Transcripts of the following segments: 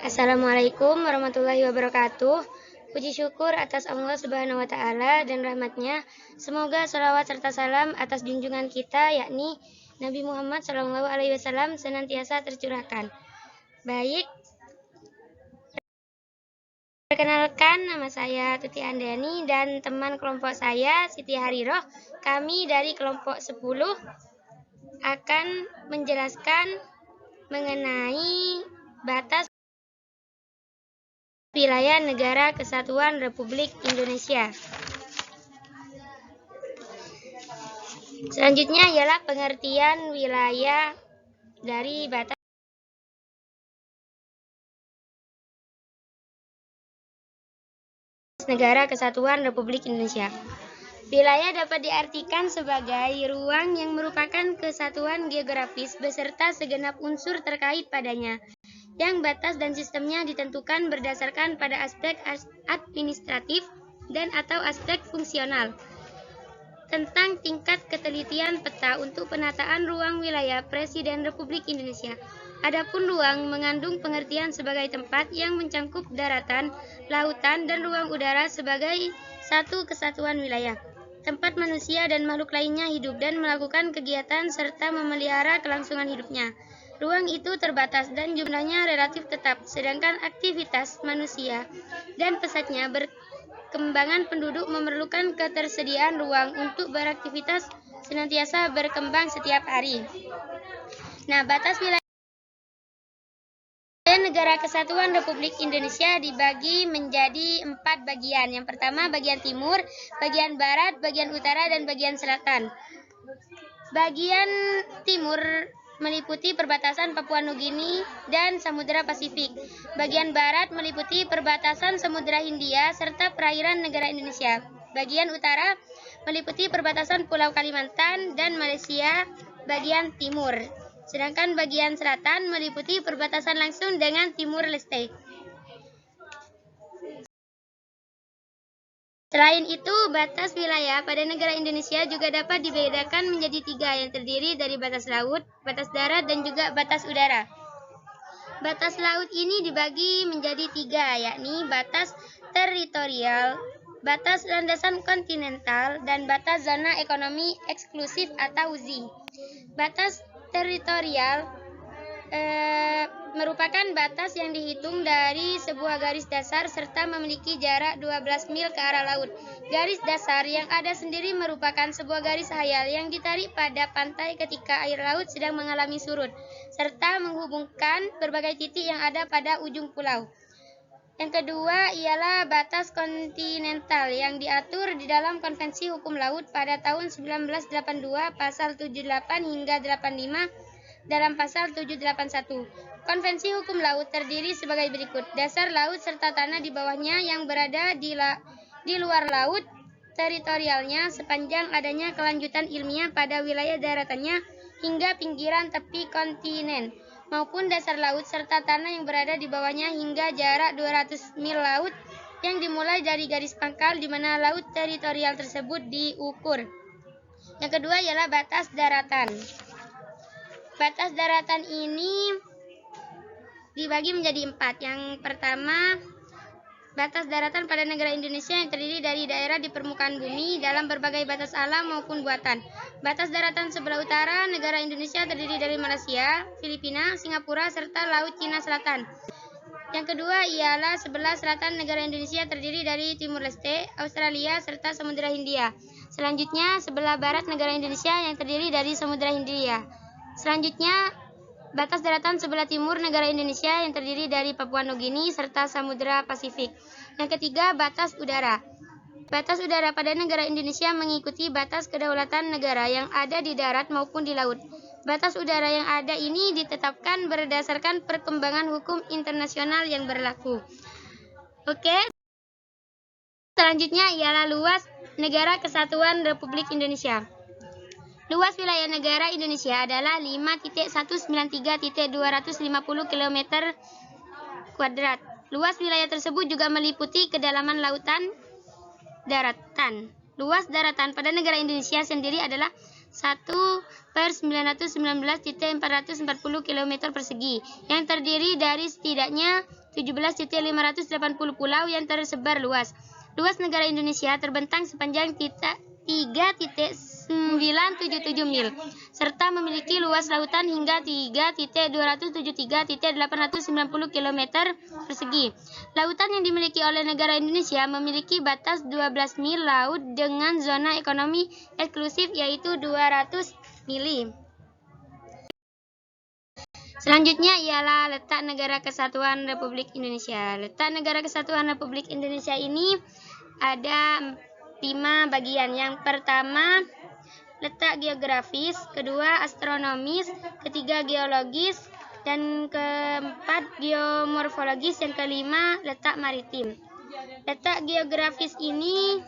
Assalamualaikum warahmatullahi wabarakatuh. Puji syukur atas Allah Subhanahu wa Ta'ala dan rahmatnya. Semoga salawat serta salam atas junjungan kita, yakni Nabi Muhammad SAW senantiasa tercurahkan. Baik, perkenalkan, nama saya Tuti Andani dan teman kelompok saya Siti Hariroh. Kami dari kelompok 10 akan menjelaskan mengenai batas wilayah Negara Kesatuan Republik Indonesia. Selanjutnya ialah pengertian wilayah dari batas Negara Kesatuan Republik Indonesia. Wilayah dapat diartikan sebagai ruang yang merupakan kesatuan geografis beserta segenap unsur terkait padanya, yang batas dan sistemnya ditentukan berdasarkan pada aspek administratif dan atau aspek fungsional. Tentang tingkat ketelitian peta untuk penataan ruang wilayah Presiden Republik Indonesia. Adapun ruang mengandung pengertian sebagai tempat yang mencangkup daratan, lautan, dan ruang udara sebagai satu kesatuan wilayah. Tempat manusia dan makhluk lainnya hidup dan melakukan kegiatan serta memelihara kelangsungan hidupnya. Ruang itu terbatas dan jumlahnya relatif tetap, sedangkan aktivitas manusia dan pesatnya perkembangan penduduk memerlukan ketersediaan ruang untuk beraktivitas senantiasa berkembang setiap hari. Nah, batas wilayah Negara Kesatuan Republik Indonesia dibagi menjadi 4 bagian. Yang pertama bagian timur, bagian barat, bagian utara, dan bagian selatan. Bagian timur meliputi perbatasan Papua Nugini dan Samudra Pasifik. Bagian barat meliputi perbatasan Samudra Hindia serta perairan negara Indonesia. Bagian utara meliputi perbatasan Pulau Kalimantan dan Malaysia bagian timur. Sedangkan bagian selatan meliputi perbatasan langsung dengan Timur Leste. Selain itu, batas wilayah pada negara Indonesia juga dapat dibedakan menjadi 3, yang terdiri dari batas laut, batas darat, dan juga batas udara. Batas laut ini dibagi menjadi 3, yakni batas teritorial, batas landasan kontinental, dan batas zona ekonomi eksklusif atau ZEE. Batas teritorial merupakan batas yang dihitung dari sebuah garis dasar serta memiliki jarak 12 mil ke arah laut. Garis dasar yang ada sendiri merupakan sebuah garis hayal yang ditarik pada pantai ketika air laut sedang mengalami surut, serta menghubungkan berbagai titik yang ada pada ujung pulau. Yang kedua ialah batas kontinental yang diatur di dalam Konvensi Hukum Laut pada tahun 1982 pasal 78 hingga 85 dalam pasal 781. Konvensi Hukum Laut terdiri sebagai berikut: dasar laut serta tanah di bawahnya yang berada di luar laut teritorialnya sepanjang adanya kelanjutan ilmiah pada wilayah daratannya hingga pinggiran tepi kontinen, maupun dasar laut serta tanah yang berada di bawahnya hingga jarak 200 mil laut yang dimulai dari garis pangkal di mana laut teritorial tersebut diukur. Yang kedua ialah batas daratan. Batas daratan ini dibagi menjadi 4. Yang pertama, batas daratan pada negara Indonesia yang terdiri dari daerah di permukaan bumi dalam berbagai batas alam maupun buatan. Batas daratan sebelah utara negara Indonesia terdiri dari Malaysia, Filipina, Singapura, serta Laut Cina Selatan. Yang kedua ialah sebelah selatan negara Indonesia terdiri dari Timur Leste, Australia, serta Samudra Hindia. Selanjutnya, sebelah barat negara Indonesia yang terdiri dari Samudra Hindia. Selanjutnya, batas daratan sebelah timur negara Indonesia yang terdiri dari Papua Nugini serta Samudra Pasifik. Yang ketiga, batas udara. Batas udara pada negara Indonesia mengikuti batas kedaulatan negara yang ada di darat maupun di laut. Batas udara yang ada ini ditetapkan berdasarkan perkembangan hukum internasional yang berlaku. Oke. Selanjutnya ialah luas Negara Kesatuan Republik Indonesia. Luas wilayah negara Indonesia adalah 5.193.250 km². Luas wilayah tersebut juga meliputi kedalaman lautan, daratan. Luas daratan pada negara Indonesia sendiri adalah 1/919.440 km persegi, yang terdiri dari setidaknya 17.580 pulau yang tersebar luas. Luas negara Indonesia terbentang sepanjang 3,977 mil, serta memiliki luas lautan hingga 3,273,890 km persegi. Lautan yang dimiliki oleh negara Indonesia memiliki batas 12 mil laut dengan zona ekonomi eksklusif yaitu 200 mili. Selanjutnya ialah letak Negara Kesatuan Republik Indonesia. Letak Negara Kesatuan Republik Indonesia ini ada 5 bagian. Yang pertama, letak geografis, kedua astronomis, ketiga geologis, dan keempat geomorfologis, yang kelima letak maritim. Letak geografis ini,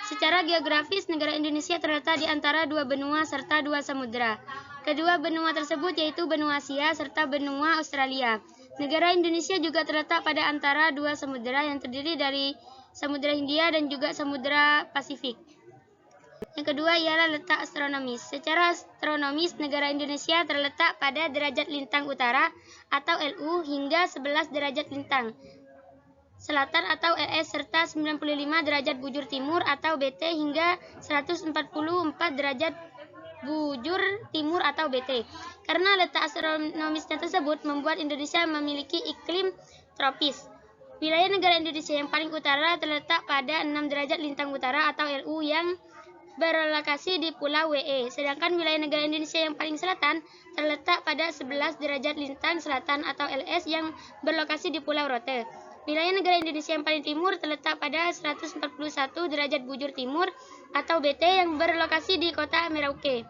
secara geografis negara Indonesia terletak di antara 2 benua serta 2 samudera. Kedua benua tersebut yaitu benua Asia serta benua Australia. Negara Indonesia juga terletak pada antara 2 samudera yang terdiri dari Samudra Hindia dan juga Samudra Pasifik. Yang kedua ialah letak astronomis. Secara astronomis, negara Indonesia terletak pada derajat lintang utara atau LU hingga 11 derajat lintang selatan atau LS serta 95 derajat bujur timur atau BT hingga 144 derajat bujur timur atau BT. Karena letak astronomisnya tersebut membuat Indonesia memiliki iklim tropis. Wilayah negara Indonesia yang paling utara terletak pada 6 derajat lintang utara atau LU yang berlokasi di Pulau WE. Sedangkan wilayah negara Indonesia yang paling selatan terletak pada 11 derajat lintang selatan atau LS yang berlokasi di Pulau Rote. Wilayah negara Indonesia yang paling timur terletak pada 141 derajat bujur timur atau BT yang berlokasi di kota Merauke.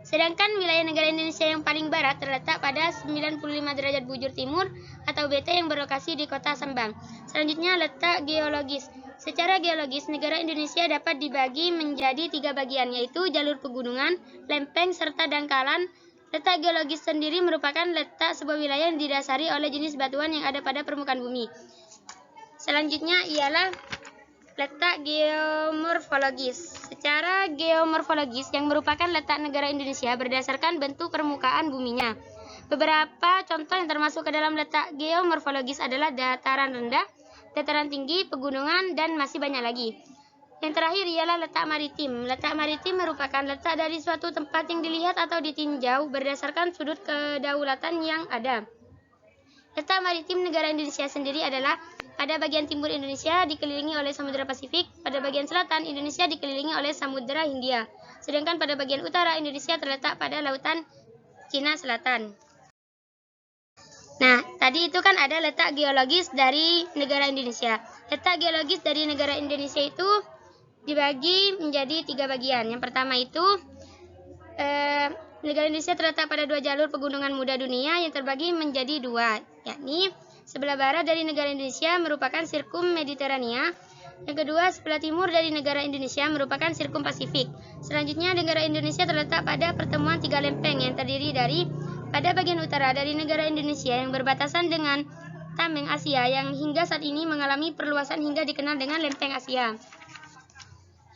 Sedangkan wilayah negara Indonesia yang paling barat terletak pada 95 derajat bujur timur atau BT yang berlokasi di kota Sambang. Selanjutnya letak geologis. Secara geologis, negara Indonesia dapat dibagi menjadi 3 bagian, yaitu jalur pegunungan, lempeng, serta dangkalan. Letak geologis sendiri merupakan letak sebuah wilayah yang didasari oleh jenis batuan yang ada pada permukaan bumi. Selanjutnya ialah letak geomorfologis. Secara geomorfologis yang merupakan letak negara Indonesia berdasarkan bentuk permukaan buminya. Beberapa contoh yang termasuk ke dalam letak geomorfologis adalah dataran rendah, dataran tinggi, pegunungan, dan masih banyak lagi. Yang terakhir ialah letak maritim. Letak maritim merupakan letak dari suatu tempat yang dilihat atau ditinjau berdasarkan sudut kedaulatan yang ada. Letak maritim negara Indonesia sendiri adalah pada bagian timur Indonesia dikelilingi oleh Samudra Pasifik, pada bagian selatan Indonesia dikelilingi oleh Samudra Hindia, sedangkan pada bagian utara Indonesia terletak pada lautan Cina Selatan. Nah, tadi itu kan ada letak geologis dari negara Indonesia. Letak geologis dari negara Indonesia itu dibagi menjadi 3 bagian. Yang pertama itu negara Indonesia terletak pada 2 jalur pegunungan muda dunia yang terbagi menjadi 2, yakni sebelah barat dari negara Indonesia merupakan sirkum Mediterania. Yang kedua, sebelah timur dari negara Indonesia merupakan sirkum Pasifik. Selanjutnya, negara Indonesia terletak pada pertemuan 3 lempeng yang terdiri dari pada bagian utara dari negara Indonesia yang berbatasan dengan Tameng Asia yang hingga saat ini mengalami perluasan hingga dikenal dengan lempeng Asia.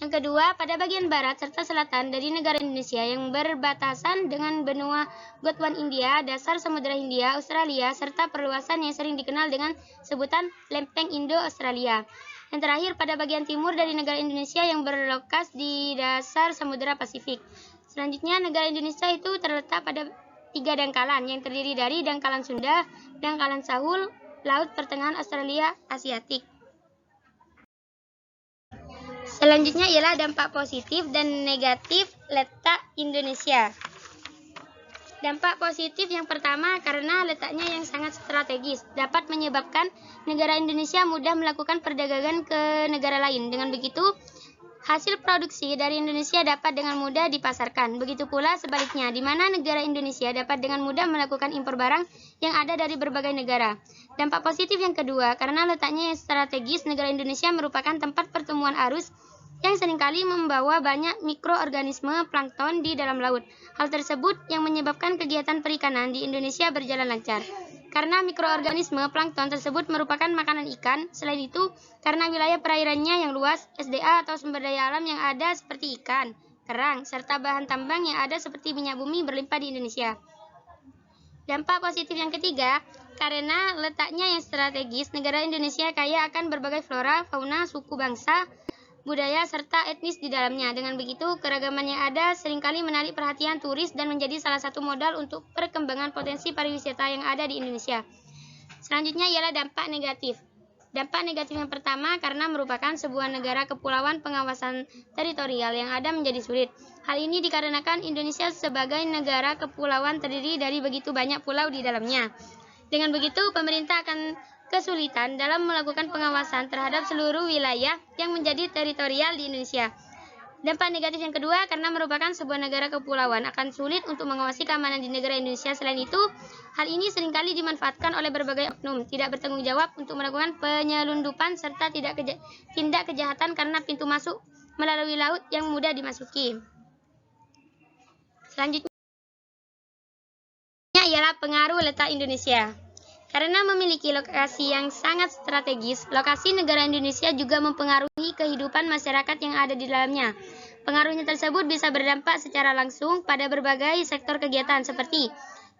Yang kedua, pada bagian barat serta selatan dari negara Indonesia yang berbatasan dengan benua Gondwana India, dasar Samudra Hindia, Australia, serta perluasan yang sering dikenal dengan sebutan lempeng Indo-Australia. Yang terakhir, pada bagian timur dari negara Indonesia yang berlokas di dasar Samudra Pasifik. Selanjutnya, negara Indonesia itu terletak pada 3 dangkalan yang terdiri dari dangkalan Sunda, dangkalan Sahul, Laut Pertengahan Australia Asiatik. Selanjutnya ialah dampak positif dan negatif letak Indonesia. Dampak positif yang pertama karena letaknya yang sangat strategis dapat menyebabkan negara Indonesia mudah melakukan perdagangan ke negara lain. Dengan begitu, hasil produksi dari Indonesia dapat dengan mudah dipasarkan. Begitu pula sebaliknya, di mana negara Indonesia dapat dengan mudah melakukan impor barang yang ada dari berbagai negara. Dampak positif yang kedua, karena letaknya yang strategis, negara Indonesia merupakan tempat pertemuan arus yang seringkali membawa banyak mikroorganisme plankton di dalam laut. Hal tersebut yang menyebabkan kegiatan perikanan di Indonesia berjalan lancar. Karena mikroorganisme plankton tersebut merupakan makanan ikan, selain itu, karena wilayah perairannya yang luas, SDA atau sumber daya alam yang ada seperti ikan, kerang, serta bahan tambang yang ada seperti minyak bumi berlimpah di Indonesia. Dampak positif yang ketiga, karena letaknya yang strategis, negara Indonesia kaya akan berbagai flora, fauna, suku bangsa, budaya, serta etnis di dalamnya. Dengan begitu, keragaman yang ada seringkali menarik perhatian turis dan menjadi salah satu modal untuk perkembangan potensi pariwisata yang ada di Indonesia. Selanjutnya ialah dampak negatif. Dampak negatif yang pertama karena merupakan sebuah negara kepulauan, pengawasan teritorial yang ada menjadi sulit. Hal ini dikarenakan Indonesia sebagai negara kepulauan terdiri dari begitu banyak pulau di dalamnya. Dengan begitu, pemerintah akan kesulitan dalam melakukan pengawasan terhadap seluruh wilayah yang menjadi teritorial di Indonesia. Dampak negatif yang kedua karena merupakan sebuah negara kepulauan akan sulit untuk mengawasi keamanan di negara Indonesia. Selain itu, hal ini seringkali dimanfaatkan oleh berbagai oknum tidak bertanggung jawab untuk melakukan penyelundupan serta tindak kejahatan karena pintu masuk melalui laut yang mudah dimasuki. Selanjutnya ialah pengaruh letak Indonesia. Karena memiliki lokasi yang sangat strategis, lokasi negara Indonesia juga mempengaruhi kehidupan masyarakat yang ada di dalamnya. Pengaruhnya tersebut bisa berdampak secara langsung pada berbagai sektor kegiatan seperti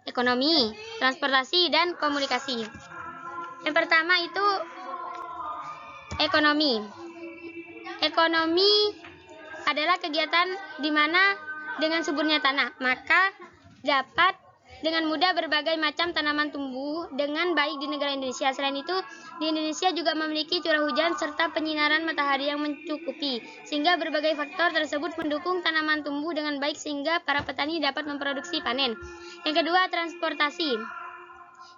ekonomi, transportasi, dan komunikasi. Yang pertama itu ekonomi. Ekonomi adalah kegiatan di mana dengan suburnya tanah, maka dapat dengan mudah berbagai macam tanaman tumbuh dengan baik di negara Indonesia. Selain itu, di Indonesia juga memiliki curah hujan serta penyinaran matahari yang mencukupi, sehingga berbagai faktor tersebut mendukung tanaman tumbuh dengan baik sehingga para petani dapat memproduksi panen. Yang kedua, transportasi,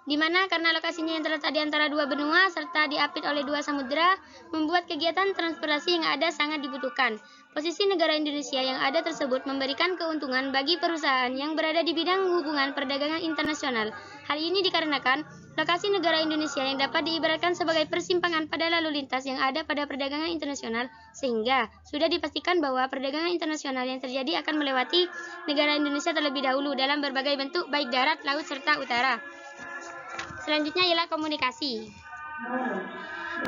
di mana karena lokasinya yang terletak di antara dua benua serta diapit oleh dua samudera, membuat kegiatan transportasi yang ada sangat dibutuhkan. Posisi negara Indonesia yang ada tersebut memberikan keuntungan bagi perusahaan yang berada di bidang hubungan perdagangan internasional. Hal ini dikarenakan lokasi negara Indonesia yang dapat diibaratkan sebagai persimpangan pada lalu lintas yang ada pada perdagangan internasional, sehingga sudah dipastikan bahwa perdagangan internasional yang terjadi akan melewati negara Indonesia terlebih dahulu dalam berbagai bentuk baik darat, laut, serta udara. Selanjutnya ialah komunikasi.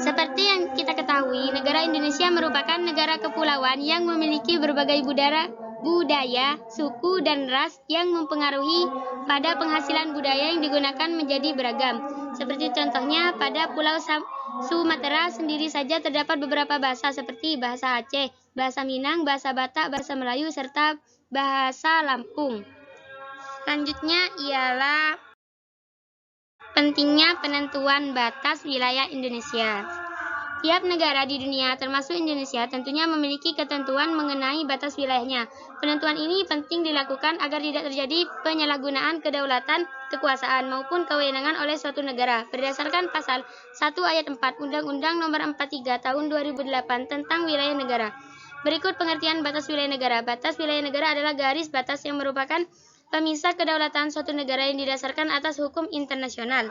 Seperti yang kita ketahui, negara Indonesia merupakan negara kepulauan yang memiliki berbagai budaya, suku, dan ras yang mempengaruhi pada penghasilan budaya yang digunakan menjadi beragam. Seperti contohnya, pada Pulau Sumatera sendiri saja terdapat beberapa bahasa seperti bahasa Aceh, bahasa Minang, bahasa Batak, bahasa Melayu, serta bahasa Lampung. Selanjutnya ialah pentingnya penentuan batas wilayah Indonesia. Tiap negara di dunia, termasuk Indonesia, tentunya memiliki ketentuan mengenai batas wilayahnya. Penentuan ini penting dilakukan agar tidak terjadi penyalahgunaan kedaulatan, kekuasaan, maupun kewenangan oleh suatu negara. Berdasarkan pasal 1 ayat 4 Undang-Undang Nomor 43 Tahun 2008 tentang wilayah negara. Berikut pengertian batas wilayah negara. Batas wilayah negara adalah garis batas yang merupakan pemisah kedaulatan suatu negara yang didasarkan atas hukum internasional.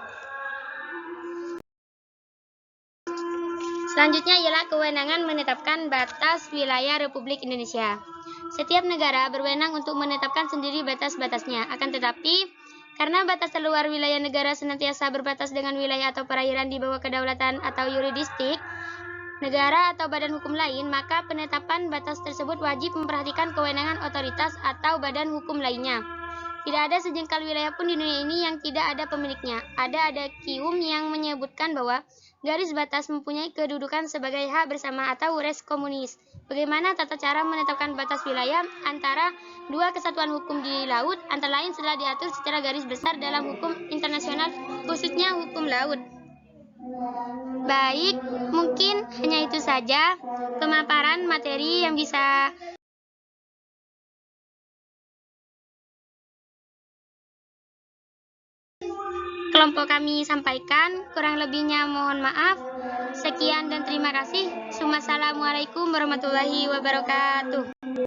Selanjutnya ialah kewenangan menetapkan batas wilayah Republik Indonesia. Setiap negara berwenang untuk menetapkan sendiri batas-batasnya. Akan tetapi, karena batas luar wilayah negara senantiasa berbatas dengan wilayah atau perairan di bawah kedaulatan atau yurisdiksi negara atau badan hukum lain, maka penetapan batas tersebut wajib memperhatikan kewenangan otoritas atau badan hukum lainnya. Tidak ada sejengkal wilayah pun di dunia ini yang tidak ada pemiliknya. Ada Kium yang menyebutkan bahwa garis batas mempunyai kedudukan sebagai hak bersama atau res communis. Bagaimana tata cara menetapkan batas wilayah antara dua kesatuan hukum di laut, antara lain setelah diatur secara garis besar dalam hukum internasional, khususnya hukum laut. Baik, mungkin hanya itu saja pemaparan materi yang bisa kelompok kami sampaikan. Kurang lebihnya mohon maaf. Sekian dan terima kasih. Wassalamualaikum warahmatullahi wabarakatuh.